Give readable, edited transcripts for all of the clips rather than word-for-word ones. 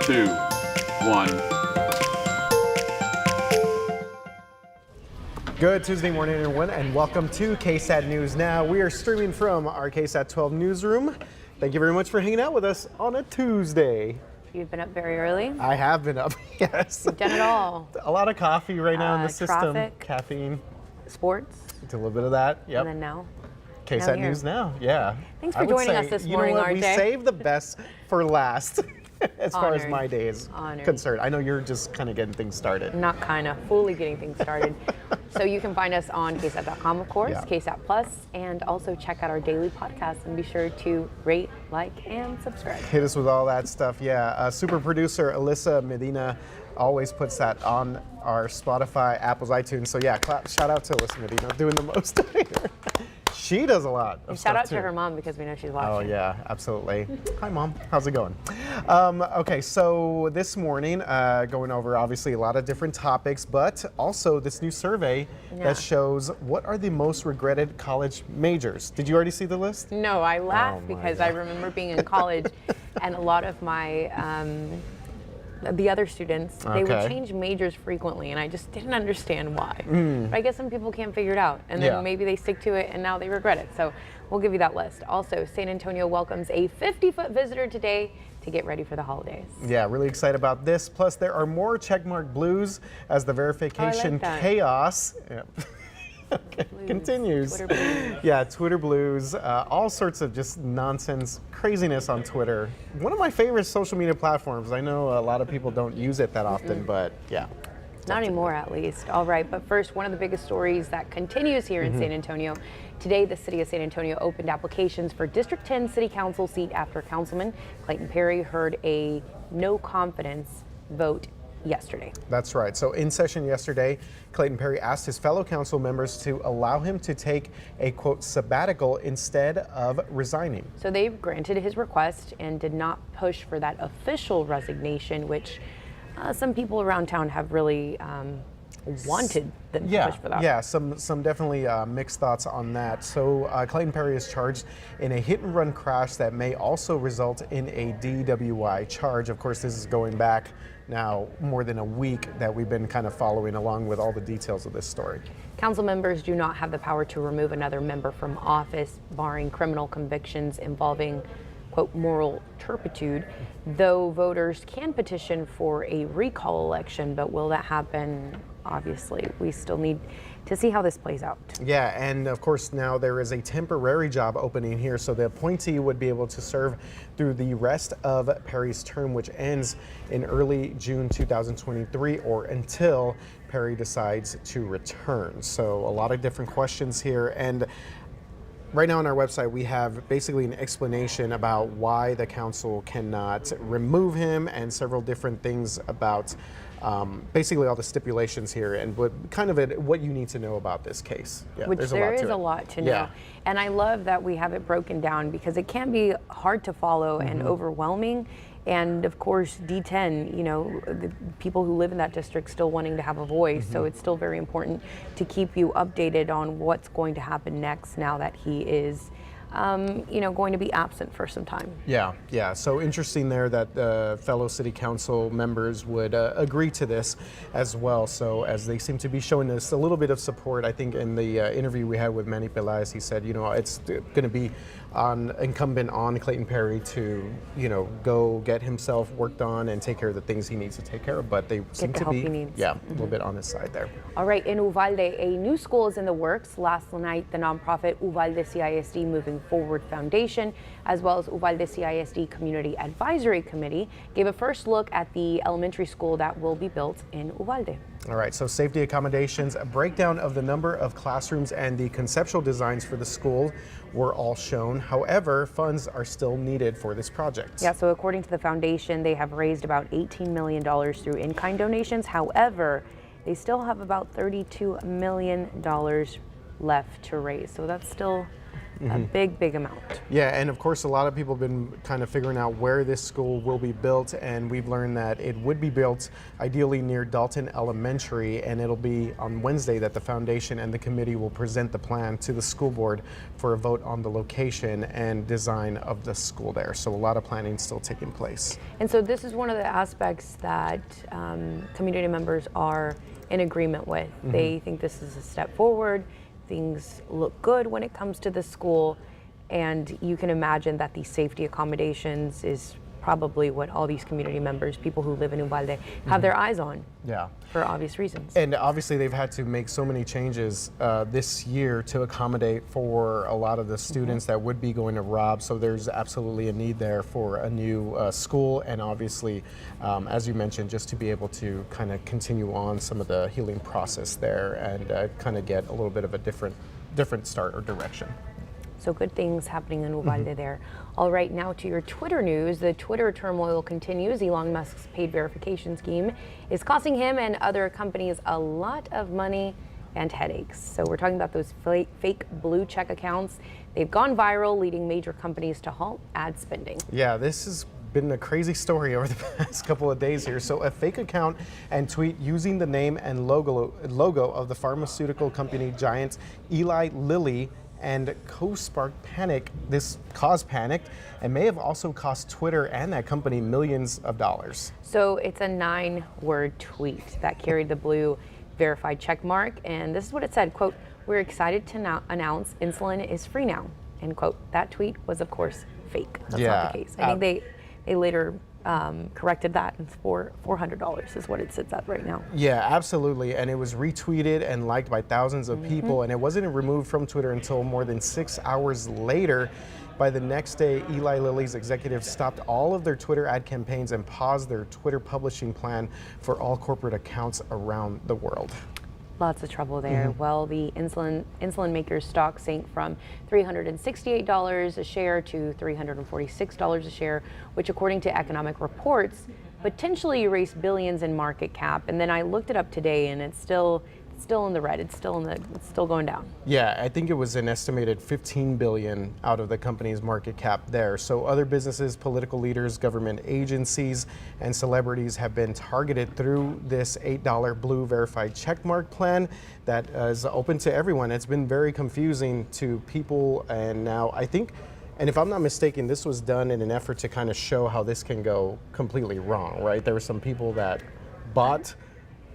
2, 1. Good Tuesday morning, everyone, and welcome to KSAT News Now. We are streaming from our KSAT 12 newsroom. Thank you very much for hanging out with us on a Tuesday. You've been up very early. I have been up, yes. You've done it all. A lot of coffee right now in the system. Traffic. Caffeine. Sports. It's a little bit of that, yep. And then now. KSAT News Now, yeah. Thanks for joining us this morning, RJ. We saved the best for last. As far as my day is concerned. I know you're just kind of getting things started. Not kind of, fully getting things started. So you can find us on KSAT.com, of course, KSAT Plus, and also check out our daily podcast and be sure to rate, like, and subscribe. Hit us with all that stuff, yeah. Super producer Alicia Medina always puts that on our Spotify, Apple's, iTunes. So yeah, shout out to Alicia Medina, doing the most here. She does a lot of Shout out too. to her mom because we know she's watching. Oh yeah, absolutely. Hi Mom, how's it going? Okay, so this morning, going over obviously a lot of different topics, but also this new survey that shows what are the most regretted college majors. Did you already see the list? No, I laugh because I remember being in college and a lot of my the other students, they would change majors frequently, and I just didn't understand why. But I guess some people can't figure it out, and then maybe they stick to it, and now they regret it. So we'll give you that list. Also, San Antonio welcomes a 50-foot visitor today to get ready for the holidays. Yeah, really excited about this. Plus, there are more checkmark blues as the verification chaos. Continues. Twitter blues. Yeah, Twitter blues, all sorts of just nonsense, craziness on Twitter. One of my favorite social media platforms. I know a lot of people don't use it that often, but yeah. Not anymore, at least. All right, but first, one of the biggest stories that continues here in San Antonio. Today, the city of San Antonio opened applications for District 10 City Council seat after Councilman Clayton Perry heard a no confidence vote yesterday. That's right. So in session yesterday, Clayton Perry asked his fellow council members to allow him to take a, quote, sabbatical instead of resigning. So they granted his request and did not push for that official resignation, which some people around town have really wanted them to push for that. Yeah, some definitely mixed thoughts on that. So Clayton Perry is charged in a hit-and-run crash that may also result in a DWI charge. Of course, this is going back now more than a week that we've been kind of following along with all the details of this story. Council members do not have the power to remove another member from office, barring criminal convictions involving, quote, moral turpitude, though voters can petition for a recall election. But will that happen? Obviously, we still need to see how this plays out. Yeah, and of course now there is a temporary job opening here, so the appointee would be able to serve through the rest of Perry's term, which ends in early June 2023 or until Perry decides to return. So a lot of different questions here, and right now on our website, we have basically an explanation about why the council cannot remove him and several different things about basically all the stipulations here and what you need to know about this case. Yeah, which there is a lot to know. Yeah. And I love that we have it broken down because it can be hard to follow and overwhelming. And of course, D10, you know, the people who live in that district still wanting to have a voice. So it's still very important to keep you updated on what's going to happen next now that he is you know, going to be absent for some time. Yeah. So interesting there that fellow city council members would agree to this as well. So as they seem to be showing us a little bit of support, I think in the interview we had with Manny Peláez, he said, you know, it's going to be incumbent on Clayton Perry to, you know, go get himself worked on and take care of the things he needs to take care of. But they seem to be, a little bit on his side there. All right, in Uvalde, a new school is in the works. Last night, the nonprofit Uvalde CISD Moving Forward Foundation, as well as Uvalde CISD Community Advisory Committee, gave a first look at the elementary school that will be built in Uvalde. All right, so safety accommodations, a breakdown of the number of classrooms and the conceptual designs for the school were all shown. However, funds are still needed for this project. Yeah, so according to the foundation, they have raised about $18 million through in-kind donations. However, they still have about $32 million left to raise. So that's still a big amount. Yeah, and of course, a lot of people have been kind of figuring out where this school will be built, and we've learned that it would be built ideally near Dalton Elementary, and it'll be on Wednesday that the foundation and the committee will present the plan to the school board for a vote on the location and design of the school there. So a lot of planning still taking place. And so this is one of the aspects that community members are in agreement with. They think this is a step forward. Things look good when it comes to the school, and you can imagine that the safety accommodations is probably what all these community members, people who live in Uvalde, have their eyes on. Yeah. For obvious reasons. And obviously they've had to make so many changes this year to accommodate for a lot of the students that would be going to Robb. So there's absolutely a need there for a new school, and obviously, as you mentioned, just to be able to kind of continue on some of the healing process there and kind of get a little bit of a different start or direction. So good things happening in Uvalde there. All right, now to your Twitter news. The Twitter turmoil continues. Elon Musk's paid verification scheme is costing him and other companies a lot of money and headaches. So we're talking about those fake blue check accounts. They've gone viral, leading major companies to halt ad spending. Yeah, this has been a crazy story over the past couple of days here. So a fake account and tweet using the name and logo of the pharmaceutical company giants Eli Lilly and co-sparked panic. This caused panic and may have also cost Twitter and that company millions of dollars. So it's a 9-word tweet that carried the blue verified check mark, and this is what it said, quote, "We're excited to announce insulin is free now," end quote. That tweet was, of course, fake. That's not the case. I think they later corrected that, and for $400 is what it sits at right now. Yeah, absolutely. And it was retweeted and liked by thousands of people, and it wasn't removed from Twitter until more than 6 hours later. By the next day, Eli Lilly's executives stopped all of their Twitter ad campaigns and paused their Twitter publishing plan for all corporate accounts around the world. Lots of trouble there. Well, the insulin maker's stock sank from $368 a share to $346 a share, which, according to economic reports, potentially erased billions in market cap. And then I looked it up today, and it's still in the red. It's still going down. Yeah, I think it was an estimated 15 billion out of the company's market cap there. So other businesses, political leaders, government agencies, and celebrities have been targeted through this $8 blue verified checkmark plan that is open to everyone. It's been very confusing to people, and now I think, and if I'm not mistaken, this was done in an effort to kind of show how this can go completely wrong, right? There were some people that bought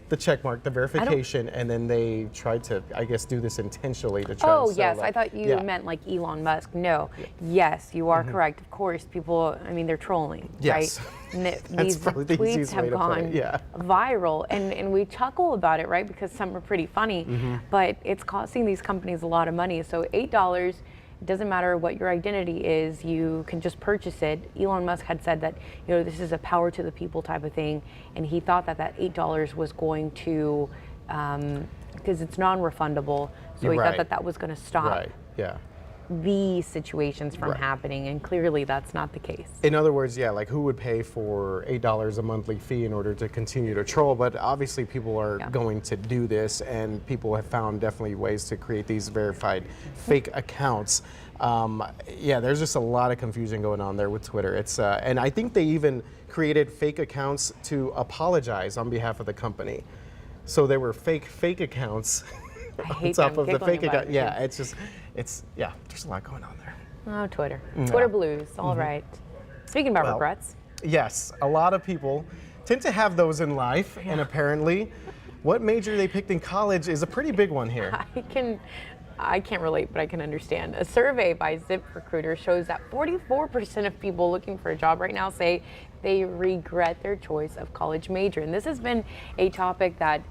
the check mark, the verification, and then they tried to, I guess, do this intentionally to try Oh, and yes. sell I thought you meant like Elon Musk. No. Yes, you are correct. Of course, people, I mean, they're trolling, Yes. right? That's probably the tweets easiest way have to put it. gone Yeah. viral, and we chuckle about it, right? Because some are pretty funny, but it's costing these companies a lot of money. So $8, it doesn't matter what your identity is, you can just purchase it. Elon Musk had said that, you know, this is a power to the people type of thing, and he thought that that $8 was going to, because it's non-refundable, so he thought that that was going to stop these situations from happening, and clearly that's not the case. In other words, yeah, like who would pay for $8 a monthly fee in order to continue to troll? But obviously people are going to do this, and people have found definitely ways to create these verified fake accounts. Yeah, there's just a lot of confusion going on there with Twitter. It's and I think they even created fake accounts to apologize on behalf of the company. So there were fake accounts on top of the fake account. Yeah, there's a lot going on there. Oh, Twitter. Twitter blues. All right. Speaking about regrets. Yes, a lot of people tend to have those in life, and apparently what major they picked in college is a pretty big one here. I can't relate, but I can understand. A survey by ZipRecruiter shows that 44% of people looking for a job right now say they regret their choice of college major. And this has been a topic that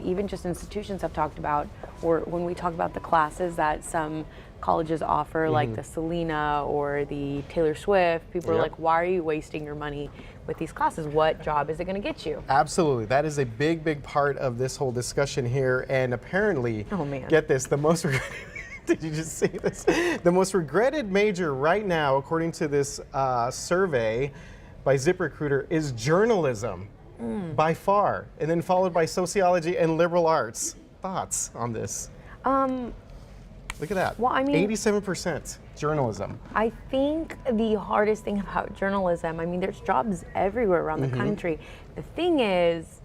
even just institutions have talked about, or when we talk about the classes that some colleges offer, like the Selena or the Taylor Swift, people are like, why are you wasting your money with these classes? What job is it going to get you? Absolutely. That is a big part of this whole discussion here. And apparently, get this, the most did you just see this? The most regretted major right now, according to this survey by ZipRecruiter, is journalism. By far, and then followed by sociology and liberal arts. Thoughts on this? Look at that. Well, I mean, 87% journalism. I think the hardest thing about journalism, I mean, there's jobs everywhere around the country. The thing is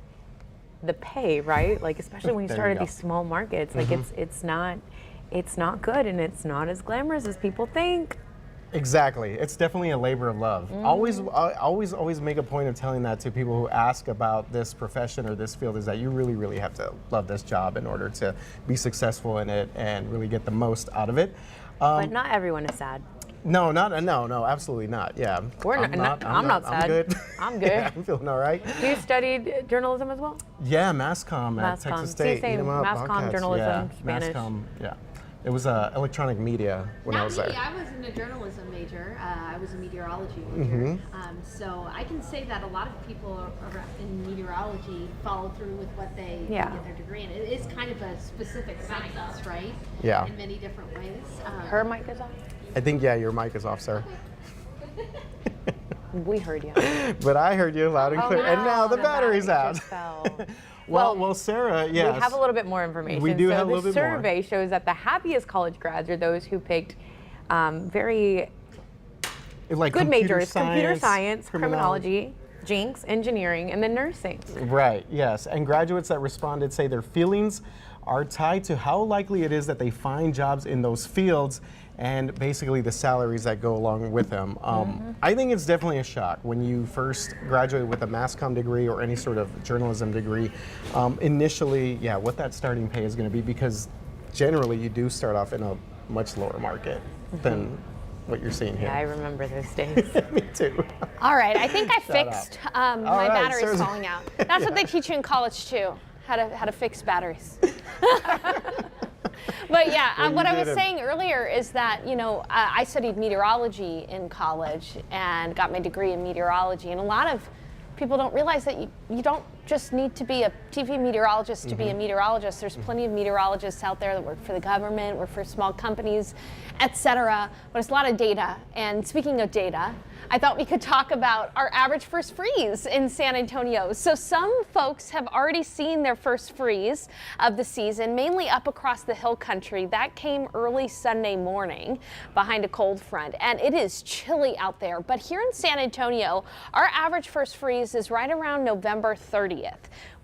the pay, right? Like, especially when you There start you at go. these small markets, like it's not good, and it's not as glamorous as people think. Exactly. It's definitely a labor of love. Always make a point of telling that to people who ask about this profession or this field, is that you really, really have to love this job in order to be successful in it and really get the most out of it. But not everyone is sad. No, absolutely not. Yeah. I'm not sad. I'm good. I'm good. Yeah, I'm feeling all right. You studied journalism as well? Yeah, mass comm at Texas State. Same, Eat 'em up, mass comm, Bobcats. journalism, yeah, Spanish. Mass comm, yeah. It was electronic media when I Not was me. there. I wasn't a journalism major. I was a meteorology major. So I can say that a lot of people in meteorology follow through with what they get their degree in. It is kind of a specific science, right? Yeah. In many different ways. Her mic is on? I think, yeah, your mic is off, sir. We heard you. But I heard you loud and clear. And now the battery's out. just fell. Well, Sarah, yes. We have a little bit more information. We do so have a little the bit more. survey shows that the happiest college grads are those who picked very Like good majors: computer science, science, criminology, jinx, engineering, and then nursing. Right, yes. And graduates that responded say their feelings are tied to how likely it is that they find jobs in those fields and basically the salaries that go along with them. I think it's definitely a shock when you first graduate with a mass comm degree or any sort of journalism degree. Initially, yeah, what that starting pay is going to be, because generally you do start off in a much lower market than what you're seeing here. Yeah, I remember those days. Me too. All right, I think I fixed my right, batteries Sarah's- falling out. That's what they teach you in college too, how to fix batteries. But yeah, Well, what you I was did it. saying earlier is that, you know, I studied meteorology in college and got my degree in meteorology, and a lot of people don't realize that you don't just need to be a TV meteorologist to be a meteorologist. There's plenty of meteorologists out there that work for the government, work for small companies, etc. But it's a lot of data. And speaking of data, I thought we could talk about our average first freeze in San Antonio. So some folks have already seen their first freeze of the season, mainly up across the hill country. That came early Sunday morning behind a cold front, and it is chilly out there. But here in San Antonio, our average first freeze is right around November 30th.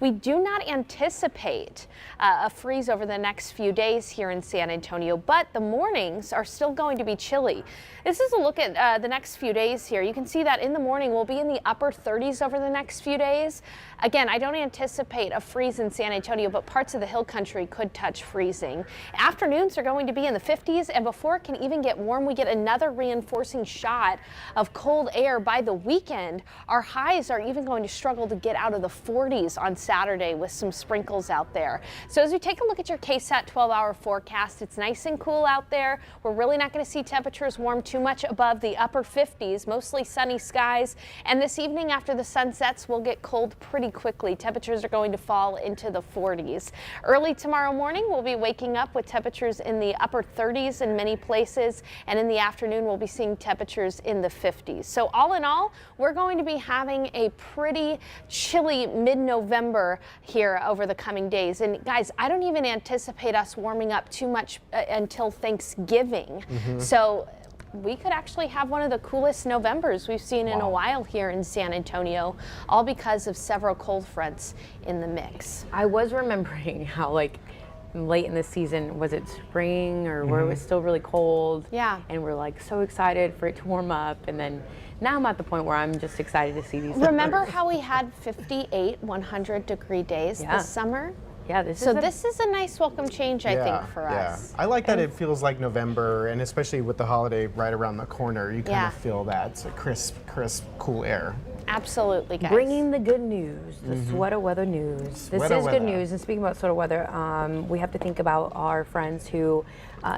We do not anticipate a freeze over the next few days here in San Antonio, but the mornings are still going to be chilly. This is a look at the next few days here. You can see that in the morning we'll be in the upper 30s over the next few days. Again, I don't anticipate a freeze in San Antonio, but parts of the hill country could touch freezing. Afternoons are going to be in the 50s, and before it can even get warm, we get another reinforcing shot of cold air by the weekend. Our highs are even going to struggle to get out of the 40s on Saturday with some sprinkles out there. So as we take a look at your KSAT 12-hour forecast, it's nice and cool out there. We're really not going to see temperatures warm too much above the upper 50s, mostly sunny skies. And this evening after the sun sets, we'll get cold pretty quickly. Temperatures are going to fall into the 40s. Early tomorrow morning, we'll be waking up with temperatures in the upper 30s in many places. And in the afternoon, we'll be seeing temperatures in the 50s. So all in all, we're going to be having a pretty chilly mid-November here over the coming days. And guys, I don't even anticipate us warming up too much until Thanksgiving. So we could actually have one of the coolest Novembers we've seen in a while here in San Antonio, all because of several cold fronts in the mix. I was remembering how, like, late in the season, was it spring or where it was still really cold? Yeah. And we're like so excited for it to warm up, and then now I'm at the point where I'm just excited to see these Remember numbers. how we had 58 100-degree days Yeah. this summer? Yeah, this This is a nice welcome change, I think, for us. I like that it feels like November, and especially with the holiday right around the corner, you kind Yeah. of feel that crisp, cool air. Absolutely, guys. Bringing the good news, the sweater weather news. This Sweater is weather. good news. And speaking about sweater weather, we have to think about our friends who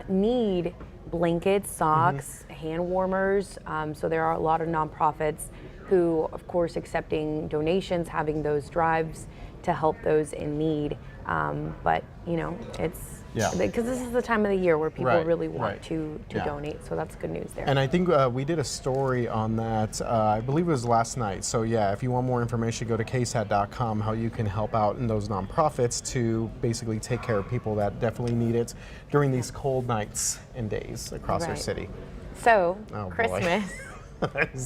need blankets, socks, hand warmers. So there are a lot of nonprofits who, of course, accepting donations, having those drives to help those in need. But, you know, it's because this is the time of the year where people really want to donate. So that's good news there. And I think we did a story on that, I believe it was last night. So yeah, if you want more information, go to KSAT.com, how you can help out in those nonprofits to basically take care of people that definitely need it during these cold nights and days across our city. So, Christmas.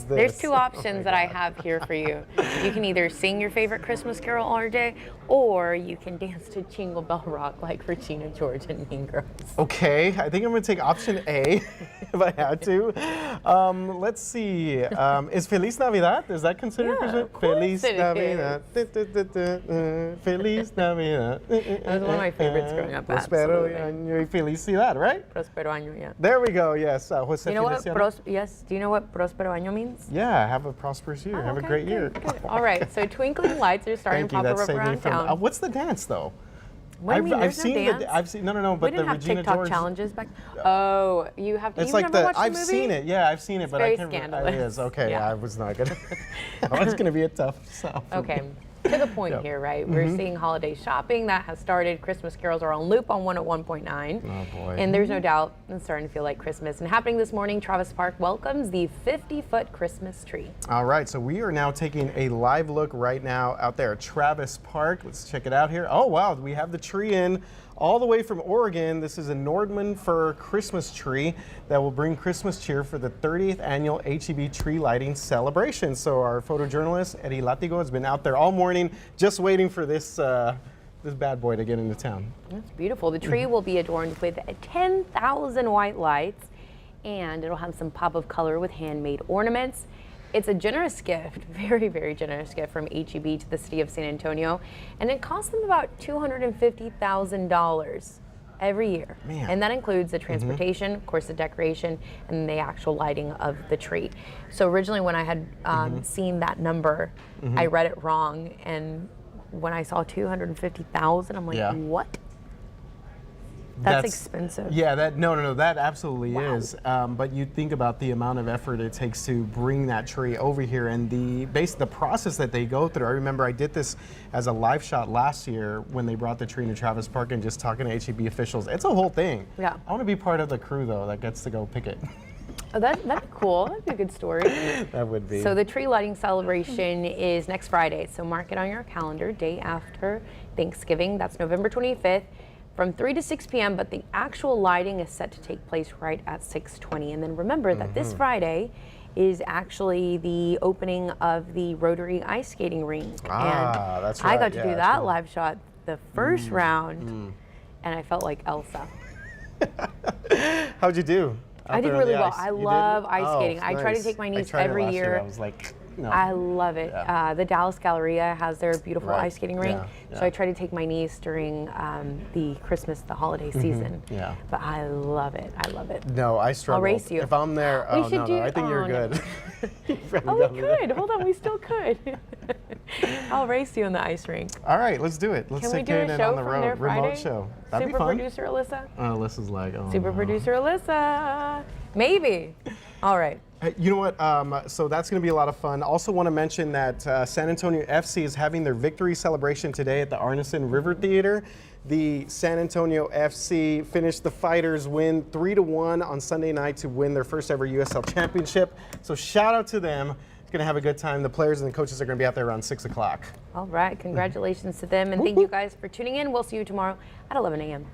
There's two options that I God. have here for you. You can either sing your favorite Christmas carol all day, or you can dance to Jingle Bell Rock like Regina George and Mean Girls. Okay, I think I'm gonna take option A if I had to. Let's see. Is Feliz Navidad? Is that considered Christmas? Feliz Navidad. Feliz Navidad. That was one of my favorites growing up. Prospero año y felicidad, right? Prospero año, yeah. There we go. Yes, Jose. You know what? Yes. Do you know what Prospero año means? Yeah, have a prosperous year. Have a great year. Good. All right. So twinkling lights are starting to pop up around town. What's the dance though? What do you mean? There's no dance? I've seen no, but we didn't the have Regina TikTok George challenges back. Oh, you have. It's You've like never watched the I've movie? seen it. Yeah, I've seen it, it's but very I can't. Scandalous. It is okay. Yeah. I was not gonna. That was gonna be a tough sell. Okay. To the point here, right? We're seeing holiday shopping that has started. Christmas carols are on loop on 101.9. Oh boy. And there's no doubt it's starting to feel like Christmas. And happening this morning, Travis Park welcomes the 50-foot Christmas tree. All right, so we are now taking a live look right now out there at Travis Park. Let's check it out here. Oh wow, we have the tree in all the way from Oregon. This is a Nordman fir Christmas tree that will bring Christmas cheer for the 30th annual HEB tree lighting celebration. So our photojournalist, Eddie Latigo, has been out there all morning just waiting for this this bad boy to get into town. That's beautiful. The tree will be adorned with 10,000 white lights, and it'll have some pop of color with handmade ornaments. It's a generous gift, very, very generous gift from HEB to the city of San Antonio, and it costs them about $250,000 every year. Man. And that includes the transportation, of course, the decoration, and the actual lighting of the tree. So originally when I had seen that number, I read it wrong, and when I saw 250,000, I'm like, what? That's expensive. Yeah, that absolutely is. But you think about the amount of effort it takes to bring that tree over here and the process that they go through. I remember I did this as a live shot last year when they brought the tree into Travis Park and just talking to HEB officials. It's a whole thing. Yeah. I want to be part of the crew though that gets to go pick it. Oh, that'd be cool. That'd be a good story. That would be. So the tree lighting celebration is next Friday. So mark it on your calendar, day after Thanksgiving. That's November 25th. From 3 to 6 p.m., but the actual lighting is set to take place right at 6:20. And then remember that this Friday is actually the opening of the Rotary ice skating rink. Ah, that's right. I got to do that live shot the first round, and I felt like Elsa. How'd you do? I did really well. I love ice skating. I try to take my niece every year. I was like, no. I love it. Yeah. The Dallas Galleria has their beautiful ice skating rink. Yeah. So I try to take my niece during the holiday season. Yeah. But I love it. I love it. No, I struggle. I'll race you. If I'm there, We should do- I think you're no. good. Oh, we could. Hold on, we still could. I'll race you in the ice rink. All right, let's do it. Let's Can we take do it a in show on the from road. there Friday? Remote show. That'd Super be fun. producer Alyssa? Alyssa's like, oh Super no. producer Alyssa. Maybe. All right. Hey, you know what? So that's going to be a lot of fun. Also want to mention that San Antonio FC is having their victory celebration today at the Arneson River Theater. The San Antonio FC finished the Fighters win 3-1 on Sunday night to win their first ever USL championship. So shout out to them. It's going to have a good time. The players and the coaches are going to be out there around 6 o'clock. All right. Congratulations to them. And thank you guys for tuning in. We'll see you tomorrow at 11 a.m.